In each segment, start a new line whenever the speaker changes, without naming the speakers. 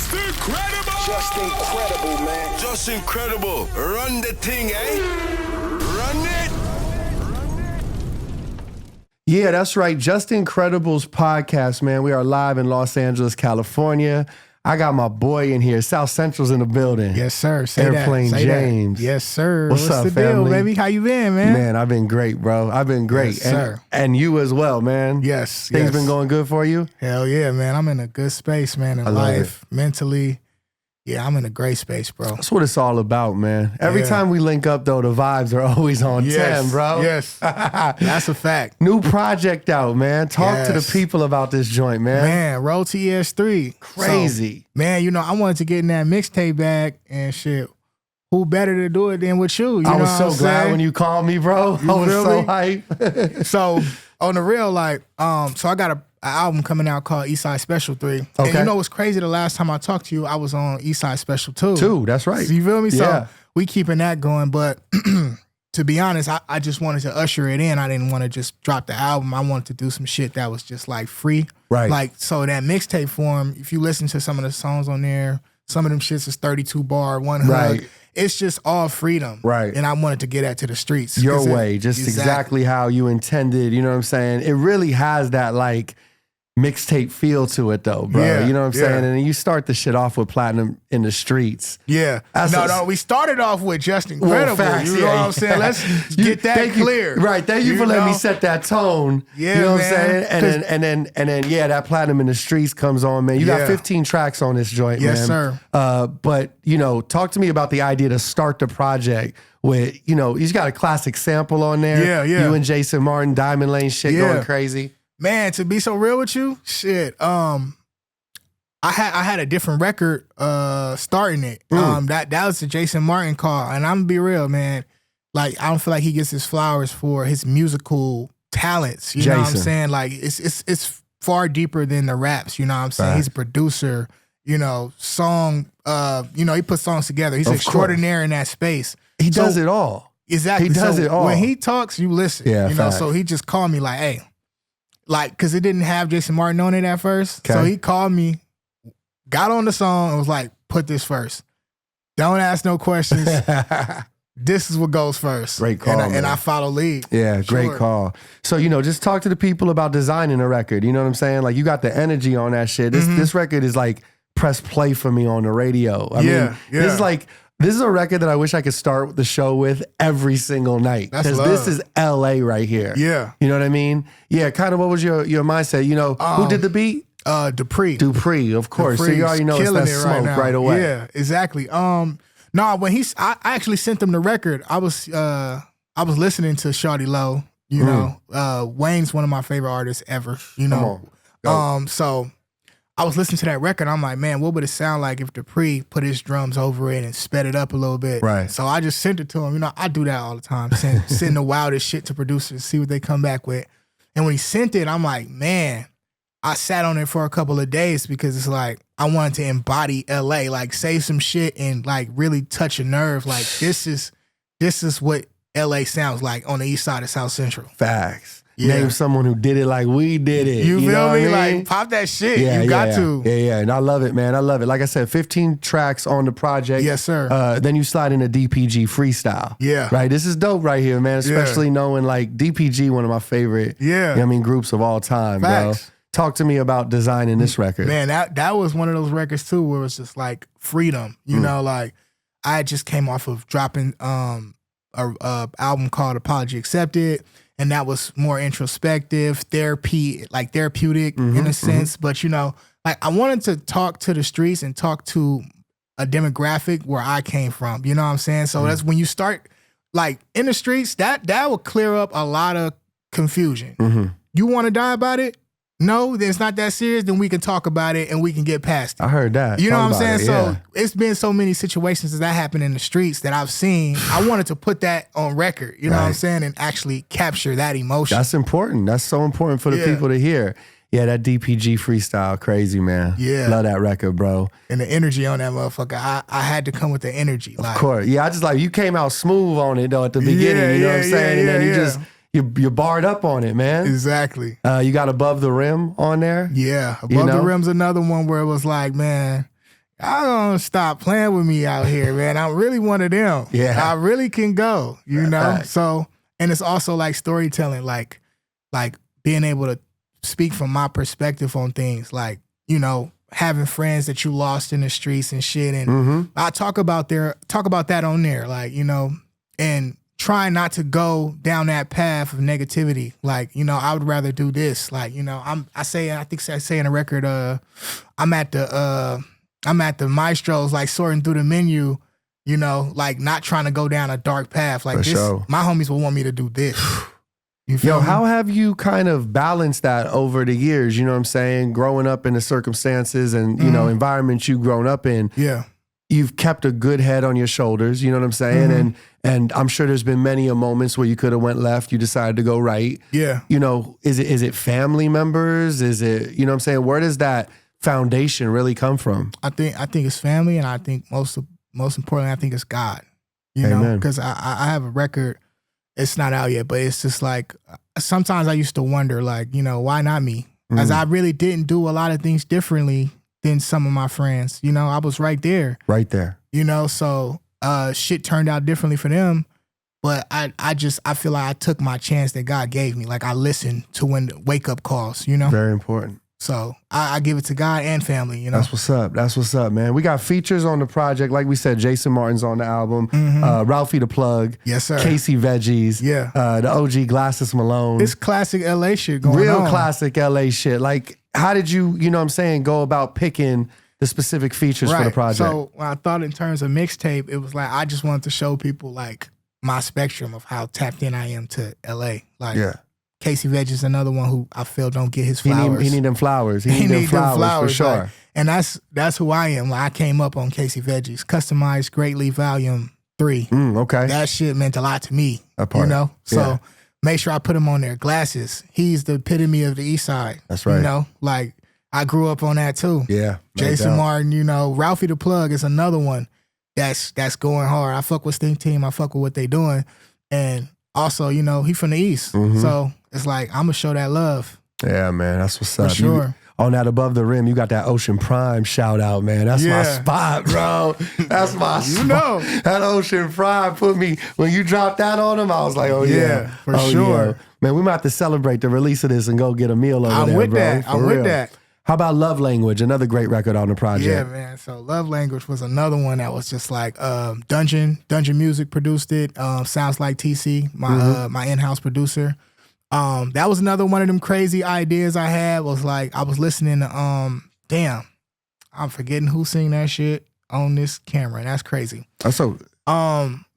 Just incredible!
Just incredible, man.
Just incredible. Run the thing, eh? Run it!
Yeah, that's right. Just Incredible's podcast, man. We are live in Los Angeles, California. I got my boy in here. South Central's in the building.
Yes, sir. Say
Airplane
that. Say
James.
That. Yes, sir.
What's up,
the
family?
deal, baby? How you been, man?
Man, I've been great, bro. I've been great.
Yes, sir.
And you as well, man.
Yes.
Things been going good for you?
Hell yeah, man. I'm in a good space, man, in life, mentally. Yeah, I'm in a great space, bro.
That's what it's all about, man. Every time we link up, though, the vibes are always on 10, bro.
Yes. That's a fact.
New project out, man. Talk to the people about this joint, man.
Man, Roll to ES3.
Crazy.
So, man, you know, I wanted to get in that mixtape bag and shit. Who better to do it than with you?
I was so glad when you called me, bro. I was so hype.
So, on the real, like, so I got an album coming out called Eastside Special 3.
Okay.
And you know what's crazy? The last time I talked to you, I was on Eastside Special 2.
2, that's right.
So you feel me?
Yeah.
So we keeping that going. But to be honest, I just wanted to usher it in. I didn't want to just drop the album. I wanted to do some shit that was just like free.
Right.
Like, so that mixtape form, if you listen to some of the songs on there, some of them shits is 32 bar, one hug.
Right.
It's just all freedom.
Right.
And I wanted to get that to the streets.
Your way, just exactly how you intended, you know what I'm saying? It really has that like mixtape feel to it though, bro.
Yeah,
you know what I'm
yeah.
saying? And then you start the shit off with Platinum in the Streets.
Yeah. No, we started off with Just Incredible.
Facts,
you know what I'm saying? Let's get that clear.
Right. Thank you for letting me set that tone.
Yeah,
you know what
man.
I'm saying? And then yeah, that Platinum in the Streets comes on, man. You got 15 tracks on this joint, man.
Yes, sir.
But, you know, talk to me about the idea to start the project with, you know, he's got a classic sample on there.
Yeah, yeah.
You and Jason Martin, Diamond Lane shit going crazy.
Man, to be so real with you, shit. I had a different record starting it. That was the Jason Martin call. And I'm gonna be real, man. Like, I don't feel like he gets his flowers for his musical talents. You know what I'm saying? Like, it's far deeper than the raps, you know what I'm saying?
Right.
He's a producer, you know, he puts songs together. He's extraordinary in that space.
He does it all.
Exactly.
He does it all.
When he talks, you listen.
Yeah,
you know,
fact.
so he just called me like, hey. Like, because it didn't have Jason Martin on it at first.
Okay.
So he called me, got on the song, and was like, put this first. Don't ask no questions. This is what goes first.
Great call,
and I follow lead.
Yeah, great call. So, you know, just talk to the people about designing a record. You know what I'm saying? Like, you got the energy on that shit. This record is like press play for me on the radio. I mean, this is a record that I wish I could start the show with every single night. Because this is LA right here.
Yeah.
You know what I mean? Yeah, kind of what was your mindset? You know, who did the beat? Dupree, of course. So you already know it's that smoke right away.
Yeah, exactly. No, when I actually sent him the record, I was listening to Shawty Low. You know, Wayne's one of my favorite artists ever. You know, so I was listening to that record. I'm like, man, what would it sound like if Dupree put his drums over it and sped it up a little bit?
Right.
So I just sent it to him. You know, I do that all the time. Send the wildest shit to producers, see what they come back with. And when he sent it, I'm like, man, I sat on it for a couple of days because it's like I wanted to embody LA, like say some shit and like really touch a nerve. Like this is what LA sounds like on the east side of South Central.
Facts.
Yeah.
Name someone who did it like we did it.
You feel
know
me?
what I mean?
Like, pop that shit. You got to.
Yeah. And I love it, man. I love it. Like I said, 15 tracks on the project.
Yes, sir.
Then you slide in a DPG freestyle.
Yeah.
Right? This is dope right here, man. Especially knowing like DPG, one of my favorite groups of all time,
Facts.
bro. Talk to me about designing this record.
Man, that was one of those records too where it was just like freedom. You know, like I just came off of dropping a album called Apology Accepted. And that was more introspective, therapeutic in a sense. But, you know, like I wanted to talk to the streets and talk to a demographic where I came from. You know what I'm saying? So that's when you start like in the streets, that will clear up a lot of confusion. You want to die about it? No, then it's not that serious. Then we can talk about it and we can get past it.
I heard that.
You know
Talk
what I'm saying?
about it,
So it's been so many situations that happened in the streets that I've seen. I wanted to put that on record, you know what I'm saying, and actually capture that emotion.
That's important. That's so important for the people to hear. Yeah, that DPG freestyle, crazy, man.
Yeah.
Love that record, bro.
And the energy on that motherfucker, I had to come with the energy.
Of course. Yeah, I just like, you came out smooth on it, though, at the beginning, you know what I'm saying? And then you just... You're barred up on it, man.
Exactly.
You got Above the Rim on there?
Yeah. Above the Rim's another one where it was like, man, I don't stop playing with me out here, man. I'm really one of them.
Yeah.
I really can go, you know?
Fact.
So, and it's also like storytelling, like being able to speak from my perspective on things, like, you know, having friends that you lost in the streets and shit. And I talk about that on there, like, you know, and trying not to go down that path of negativity. Like, you know, I would rather do this. Like, you know, I say in a record, I'm at the maestros, like sorting through the menu, you know, like not trying to go down a dark path. Like
For
this,
sure.
my homies will want me to do this. You feel
Yo,
me?
how have you kind of balanced that over the years? You know what I'm saying? Growing up in the circumstances and, you know, environments you've grown up in.
Yeah.
You've kept a good head on your shoulders, you know what I'm saying? And I'm sure there's been many a moments where you could have went left, you decided to go right.
Yeah.
You know, is it family members? Is it, you know what I'm saying? Where does that foundation really come from?
I think it's family, and I think most importantly, I think it's God. You know,
Amen.
because I have a record. It's not out yet, but it's just like sometimes I used to wonder, like, you know, why not me? As I really didn't do a lot of things differently than some of my friends. You know, I was right there.
Right there.
You know, so shit turned out differently for them. But I feel like I took my chance that God gave me. Like I listened to when the wake up calls, you know?
Very important.
So I give it to God and family, you know?
That's what's up. That's what's up, man. We got features on the project. Like we said, Jason Martin's on the album. Ralphie the Plug.
Yes, sir.
Casey Veggies.
Yeah.
The OG Glasses Malone.
It's classic LA shit going
Real
on.
classic LA shit. Like, how did you know what I'm saying, go about picking the specific features for the project?
So when I thought in terms of mixtape, it was like I just wanted to show people like my spectrum of how tapped in I am to LA. Like Casey Veggies is another one who I feel don't get his flowers.
He need them flowers. He need them flowers for sure.
Like, and that's who I am. Like I came up on Casey Veggies, Customized Greatly Volume 3.
Okay.
That shit meant a lot to me.
That part.
You know? So make sure I put him on there. Glasses. He's the epitome of the East Side.
That's right.
You know? Like I grew up on that too.
Yeah. No
Jason
doubt.
Martin, you know, Ralphie the Plug is another one that's going hard. I fuck with Stink Team. I fuck with what they doing. And also, you know, he from the East. So it's like, I'm going to show that love.
Yeah, man. That's what's up.
For sure.
On that Above the Rim, you got that Ocean Prime shout out, man. That's my spot, bro. That's my spot.
You know.
That Ocean Prime put me, when you dropped that on him, I was like, oh yeah.
For sure.
Yeah. Man, we might have to celebrate the release of this and go get a meal over there, bro.
I'm with that.
How about Love Language? Another great record on the project.
Yeah, man. So Love Language was another one that was just like Dungeon Music produced it. Sounds Like TC, my in-house producer. That was another one of them crazy ideas I had. Was like I was listening to damn, I'm forgetting who sang that shit on this camera. And that's crazy.
That's so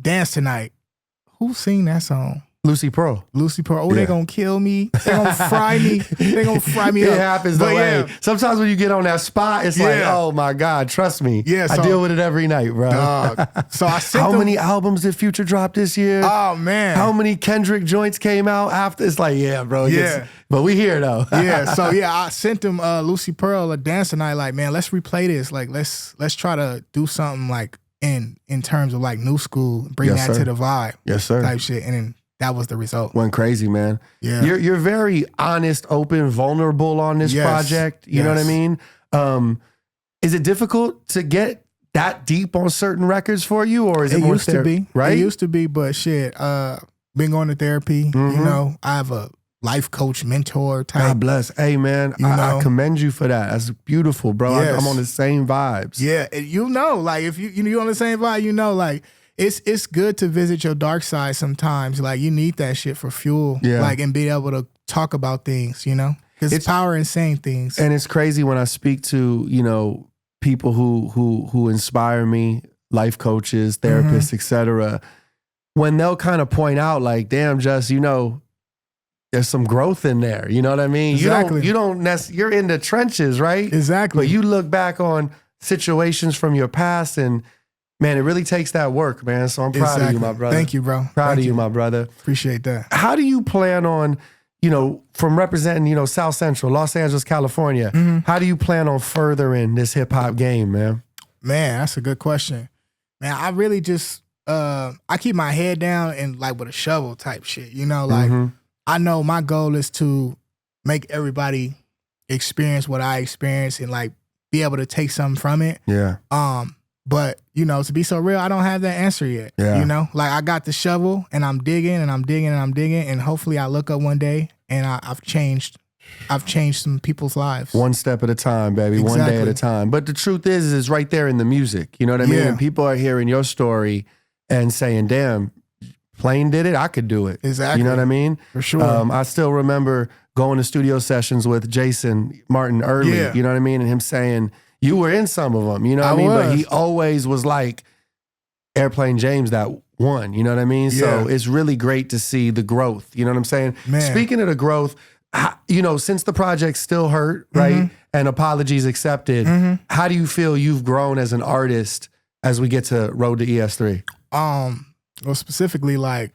Dance Tonight. Who sang that song?
Lucy Pearl.
Lucy Pearl. Oh, they gonna kill me. They gonna fry me. They gonna fry me
It
up.
happens
But
the way.
yeah.
Sometimes when you get on that spot, it's like,
Yeah.
oh my God, trust me.
Yeah,
I
so-
deal with it every night, bro.
Dog. So I sent
How
them-
many albums did Future drop this year?
Oh man.
How many Kendrick joints came out after? It's like, yeah, bro. it gets-
Yeah.
But we here though.
I sent them Lucy Pearl a Dance Tonight. Like, man, let's replay this. Like, let's try to do something like in terms of like new school, bring
Yes,
that
sir.
to the vibe,
Yes, sir.
type shit. And then that was the result.
Went crazy, man.
Yeah.
You're very honest, open, vulnerable on this
Yes.
project. You know what I
Yes.
mean? Is it difficult to get that deep on certain records for you, or is it,
It
more
used to be,
right?
It used to be, but shit. Been going to therapy. You know, I have a life coach, mentor type.
God bless. Hey, man,
You know?
I commend you for that. That's beautiful, bro.
Yes.
I'm on the same vibes.
Yeah, and you know, like if you on the same vibe, you know, like it's good to visit your dark side sometimes. Like you need that shit for fuel.
Yeah.
Like and be able to talk about things, you know, because it's power in saying things.
And it's crazy when I speak to, you know, people who inspire me, life coaches, therapists, etc. When they'll kind of point out, like, damn, just, you know, there's some growth in there. You know what I mean?
Exactly.
You're in the trenches, right?
Exactly.
But you look back on situations from your past and, man, it really takes that work, man. So I'm proud of you, my brother.
Thank you, bro.
Proud
Thank
of you, my brother.
Appreciate that.
How do you plan on, you know, from representing, you know, South Central, Los Angeles, California, how do you plan on furthering this hip hop game, man?
Man, that's a good question. Man, I really just I keep my head down and like with a shovel type shit. You know, like I know my goal is to make everybody experience what I experience and like be able to take something from it.
Yeah.
But you know, to be so real, I don't have that answer yet.
Yeah.
You know, like I got the shovel and I'm digging and I'm digging and I'm digging, and hopefully I look up one day and I've changed some people's lives.
One step at a time, baby.
Exactly.
One day at a time. But the truth is it's right there in the music. You know what I mean?
Yeah.
And people are hearing your story and saying, damn, Plain did it, I could do it.
Exactly.
You know what I mean?
For sure.
I still remember going to studio sessions with Jason Martin early,
Yeah.
you know what I mean? And him saying, you were in some of them, you know what I mean? But he always was like Airplane James that one, you know what I mean? So it's really great to see the growth, you know what I'm saying?
Man.
Speaking of the growth, you know, since the project Still Hurt, right? And Apologies Accepted, how do you feel you've grown as an artist as we get to Road to ES3?
Well, specifically like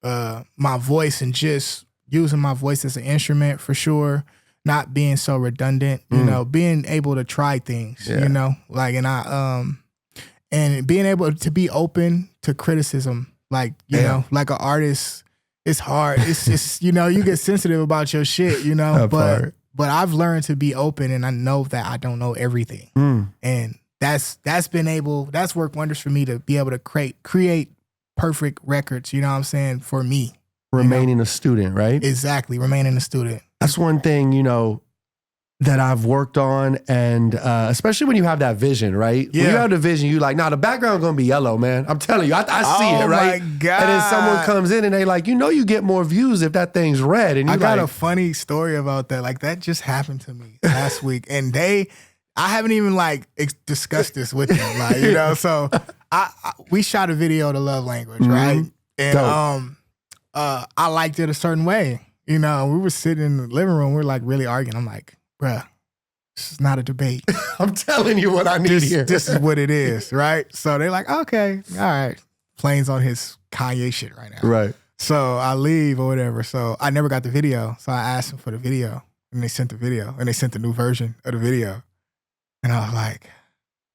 my voice and just using my voice as an instrument for sure. Not being so redundant, you know, being able to try things, you know, like, and being able to be open to criticism, like, you know, like an artist, it's hard. It's you know, you get sensitive about your shit, you know, but I've learned to be open, and I know that I don't know everything. And that's worked wonders for me to be able to create perfect records, you know what I'm saying, for me.
Remaining a student, right?
Exactly, remaining a student.
That's one thing, you know, that I've worked on, and especially when you have that vision, right?
Yeah.
When you have the vision, you like, nah, the background's gonna be yellow, man. I'm telling you, I see it, right?
Oh my God.
And then someone comes in and they like, you know, you get more views if that thing's red. And you
I got
like,
a funny story about that. Like, that just happened to me last week, and I haven't even like discussed this with them, like, you know. So we shot a video to Love Language, right? And I liked it a certain way. You know, we were sitting in the living room, we were like really arguing. I'm like, bruh, this is not a debate.
I'm telling you what I need here.
This is what it is, right? So they're like, okay, all right. Plane's on his Kanye shit right now.
Right.
So I leave or whatever. So I never got the video. So I asked them for the video, and they sent the video, and they sent the new version of the video. And I was like,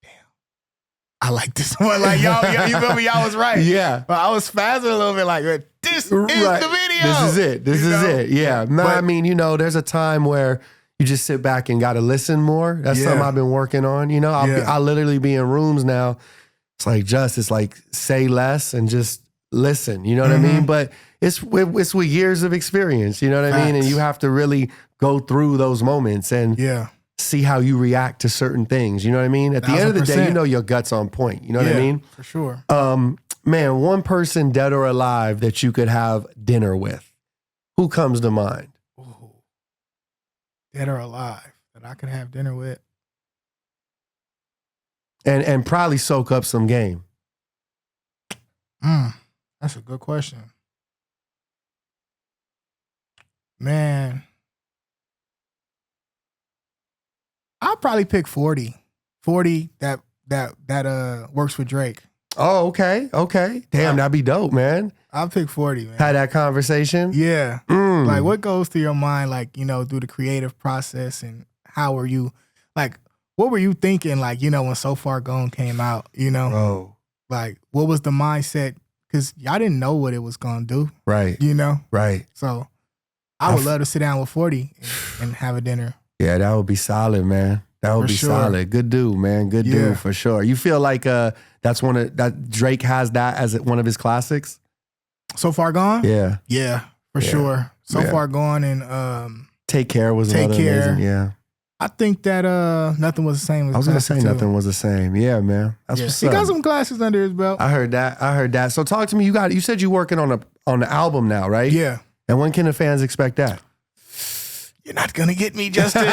damn, I like this one. Like, y'all, you feel me? Y'all was right.
Yeah.
But I was spazzing a little bit like, this is the video.
This is it. This
You
is
know?
it. Yeah. No, I mean, you know, there's a time where you just sit back and got to listen more. That's something I've been working on. You know, I'll literally be in rooms now. It's like say less and just listen. You know what I mean? But it's with years of experience. You know what I mean? And you have to really go through those moments and see how you react to certain things. You know what I mean? At the end of the day, you know your gut's on point. You know what I mean?
For sure.
Man, one person dead or alive that you could have dinner with. Who comes to mind?
Ooh. Dead or alive that I could have dinner with.
And probably soak up some game.
That's a good question. Man. I'll probably pick 40. 40 that works with Drake.
Oh, okay. Damn, that'd be dope, man.
I'll pick 40, man.
Had that conversation?
Yeah. Like, what goes through your mind, like, you know, through the creative process, and how were you, like, what were you thinking, like, you know, when So Far Gone came out, you know?
Oh.
Like, what was the mindset? Because y'all didn't know what it was going to do.
Right.
You know?
Right.
So I would love to sit down with 40 and have a dinner.
Yeah, that would be solid, man. That would be solid. Good dude, man. Good dude for sure. You feel like that Drake has that as one of his classics?
So Far Gone?
Yeah.
Yeah, for sure. So Far Gone and
Take Care was another amazing. Yeah.
I think that Nothing Was the Same.
I was gonna say Nothing Was the Same. Yeah, man. That's what's
he
up.
got some classes under his belt.
I heard that. So talk to me. You said you're working on the album now, right?
Yeah.
And when can the fans expect that?
You're not gonna get me, Justin. No,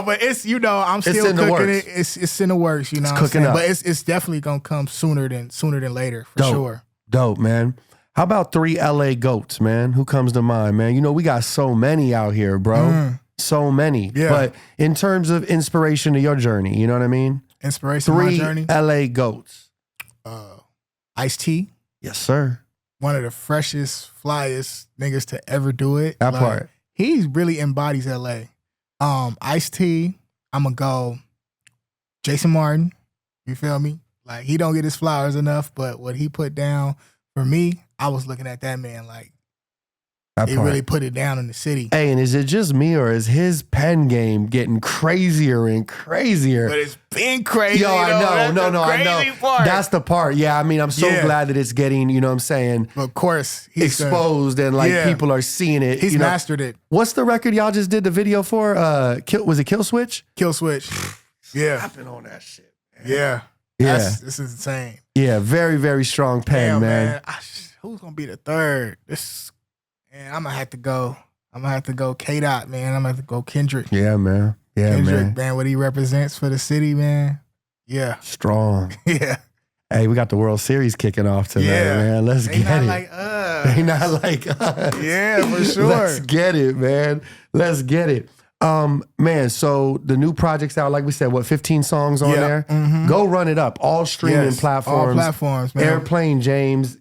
but it's, you know, I'm still cooking it. It's in the works, you know.
It's cooking up.
But it's definitely gonna come sooner than later, for sure.
Dope, man. How about 3 LA goats, man? Who comes to mind, man? You know, we got so many out here, bro. So many.
Yeah.
But in terms of inspiration to your journey, you know what I mean?
Inspiration to my journey.
3 LA goats.
Ice-T.
Yes, sir.
One of the freshest, flyest niggas to ever do it.
That part.
He really embodies LA. Ice-T, I'm gonna go Jason Martin. You feel me? Like, he don't get his flowers enough, but what he put down for me, I was looking at that man like, He really put it down in the city.
Hey, and is it just me or is his pen game getting crazier and crazier?
But it's been crazy.
Yo, I know. I know.
Part.
That's the part. Yeah, I mean, I'm so glad that it's getting, you know what I'm saying,
of course, he's
exposed and like people are seeing it.
He's mastered it.
What's the record y'all just did the video for? Was it Kill Switch?
Kill Switch. Yeah.
Slapping on that shit, man.
Yeah. This is insane.
Yeah, very, very strong pen, man.
Who's gonna be the third? Man, I'm gonna have to go. K-Dot, man. I'm gonna have to go Kendrick.
Yeah, man. Yeah,
Kendrick, man. What he represents for the city, man. Yeah.
Strong.
Yeah.
Hey, we got the World Series kicking off tonight, man. Let's get it.
They not like us.
They not like us.
Yeah, for sure.
Let's get it, man. Let's get it. Man, so the new project's out, like we said, 15 songs on there? Mm-hmm. Go run it up. All streaming platforms. All
platforms, man.
Airplane James,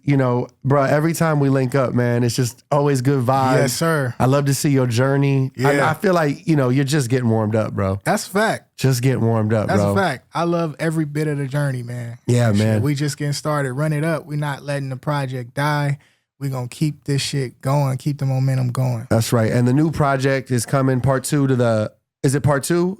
bro, every time we link up, man, it's just always good vibes.
Yes, sir.
I love to see your journey.
Yeah.
I feel like, you're just getting warmed up, bro.
That's a fact.
Just getting warmed up,
bro. That's
a
fact. I love every bit of the journey, man.
Yeah, man.
We just getting started. Run it up. We're not letting the project die. We're going to keep this shit going, keep the momentum going.
That's right. And the new project is coming, part 2 to the... Is it part 2?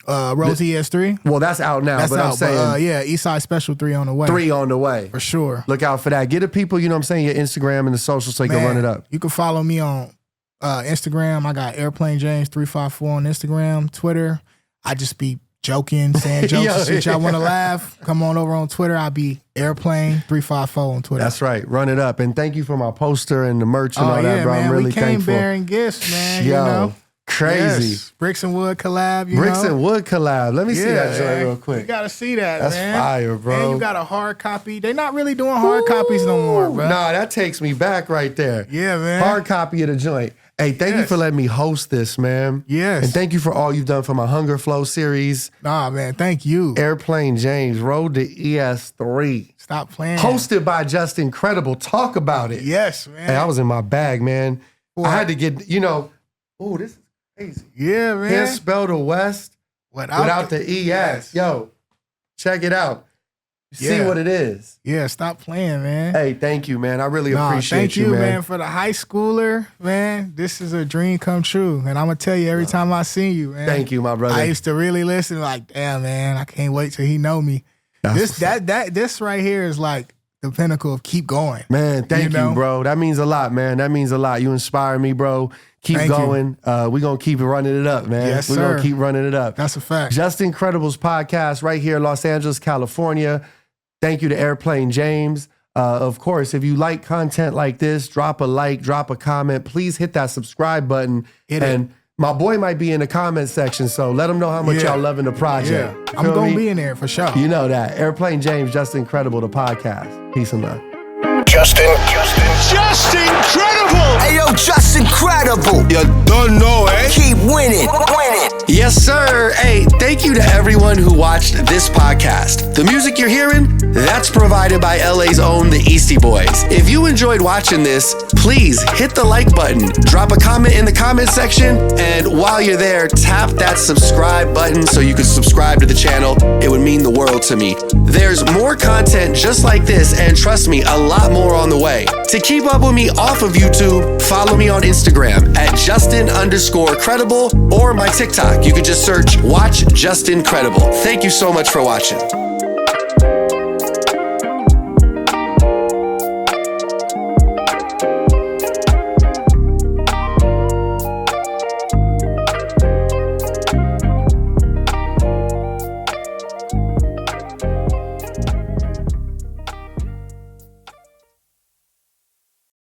Rosie S3.
Well, that's out now.
That's
but
out,
I'm saying,
Eastside Special 3 on the way.
3 on the way
for sure.
Look out for that. Get the people, you know what I'm saying, your Instagram and the social so you can run it up.
You can follow me on Instagram. I got Airplane James 354 on Instagram, Twitter. I just be joking, saying jokes. Since y'all want to laugh, come on over on Twitter. I'll be Airplane 354 on Twitter.
That's right. Run it up. And thank you for my poster and the merch and all that, bro.
Man,
I'm really
we came
thankful.
bearing gifts, man.
Crazy.
Yes. Bricks and Wood collab,
Bricks and Wood collab. Let me see that joint real quick.
You gotta see that,
That's
man.
fire, bro.
And you got a hard copy. They're not really doing hard copies no more, bro.
Nah, that takes me back right there.
Yeah, man.
Hard copy of the joint. Hey, thank you for letting me host this, man.
Yes.
And thank you for all you've done for my Hunger Flow series.
Nah, man, thank you.
Airplane James, Road to ES3.
Stop playing.
Hosted by Just Incredible. Talk about it.
Yes, man.
Hey, I was in my bag, man. I had to get, this is crazy.
Yeah, man.
Can't spell the West without the ES. Yes. Yo, check it out. See what it is.
Yeah, stop playing, man.
Hey, thank you, man. I really appreciate
you, man. For the high schooler, man, this is a dream come true. And I'm going to tell you every time I see you, man.
Thank you, my brother.
I used to really listen like, damn, man, I can't wait till he know me. This right here is like the pinnacle of keep going.
Man, thank you, bro. That means a lot, man. That means a lot. You inspire me, bro. Keep going. We're going to keep running it up, man.
Yes,
We're going to keep running it up.
That's a fact.
Just Incredibles podcast right here in Los Angeles, California. Thank you to Airplane James. Of course, if you like content like this, drop a like, drop a comment. Please hit that subscribe button. My boy might be in the comment section, so let him know how much y'all loving the project.
Yeah. I'm going to be in there for sure.
You know that. Airplane James, Just Incredible, the podcast. Peace and love.
Just incredible!
Hey, yo, Just Incredible!
You don't know, eh?
Keep winning.
Yes, sir. Hey, thank you to everyone who watched this podcast. The music you're hearing, that's provided by LA's own The Eastie Boys. If you enjoyed watching this, please hit the like button, drop a comment in the comment section, and while you're there, tap that subscribe button so you can subscribe to the channel. It would mean the world to me. There's more content just like this, and trust me, a lot more on the way. To keep up with me off of YouTube, follow me on Instagram at Justin_credible or my TikTok. You can just search Watch Just Incredible. Thank you so much for watching.